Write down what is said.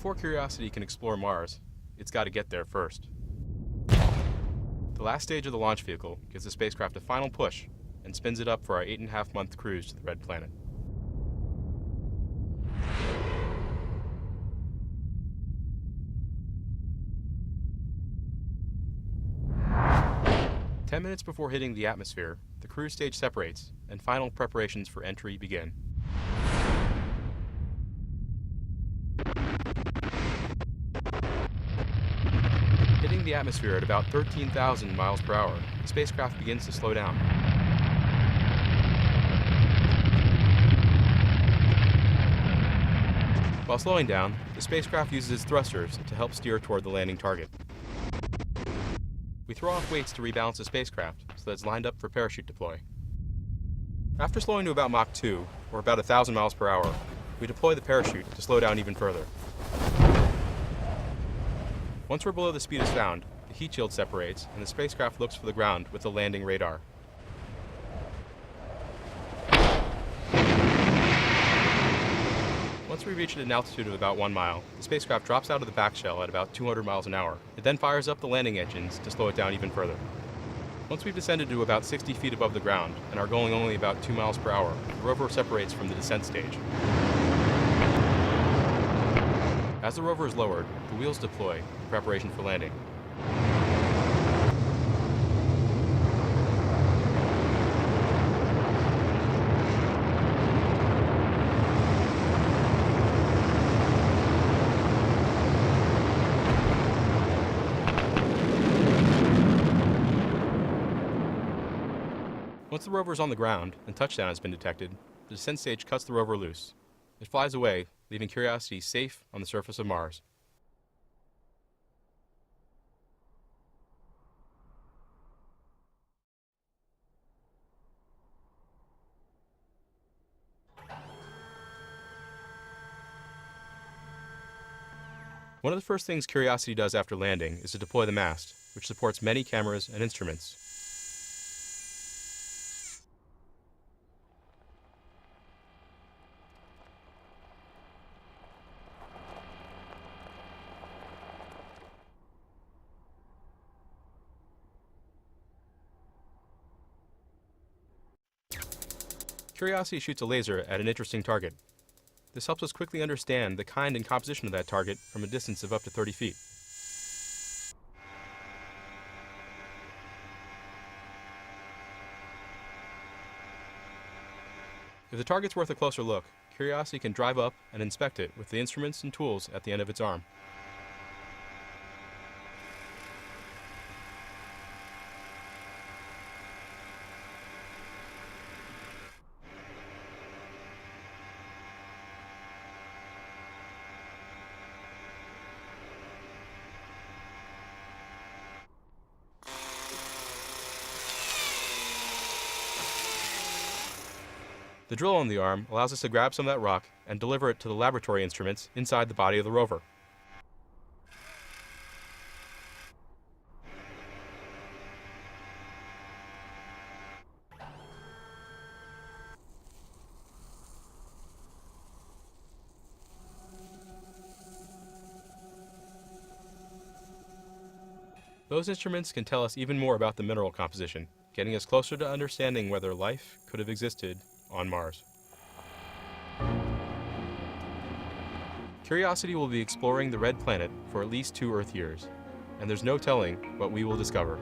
Before Curiosity can explore Mars, it's got to get there first. The last stage of the launch vehicle gives the spacecraft a final push and spins it up for our 8.5-month cruise to the Red Planet. Ten minutes before hitting the atmosphere, the cruise stage separates and final preparations for entry begin. Hitting the atmosphere at about 13,000 miles per hour, the spacecraft begins to slow down. While slowing down, the spacecraft uses its thrusters to help steer toward the landing target. We throw off weights to rebalance the spacecraft so that it's lined up for parachute deploy. After slowing to about Mach 2, or about 1,000 miles per hour, we deploy the parachute to slow down even further. Once we're below the speed is found, the heat shield separates and the spacecraft looks for the ground with the landing radar. Once we reach an altitude of about 1 mile, the spacecraft drops out of the back shell at about 200 miles an hour. It then fires up the landing engines to slow it down even further. Once we've descended to about 60 feet above the ground and are going only about 2 miles per hour, the rover separates from the descent stage. As the rover is lowered, the wheels deploy in preparation for landing. Once the rover is on the ground and touchdown has been detected, the descent stage cuts the rover loose. It flies away, leaving Curiosity safe on the surface of Mars. One of the first things Curiosity does after landing is to deploy the mast, which supports many cameras and instruments. Curiosity shoots a laser at an interesting target. This helps us quickly understand the kind and composition of that target from a distance of up to 30 feet. If the target's worth a closer look, Curiosity can drive up and inspect it with the instruments and tools at the end of its arm. The drill on the arm allows us to grab some of that rock and deliver it to the laboratory instruments inside the body of the rover. Those instruments can tell us even more about the mineral composition, getting us closer to understanding whether life could have existed on Mars. Curiosity will be exploring the Red Planet for at least 2 Earth years, and there's no telling what we will discover.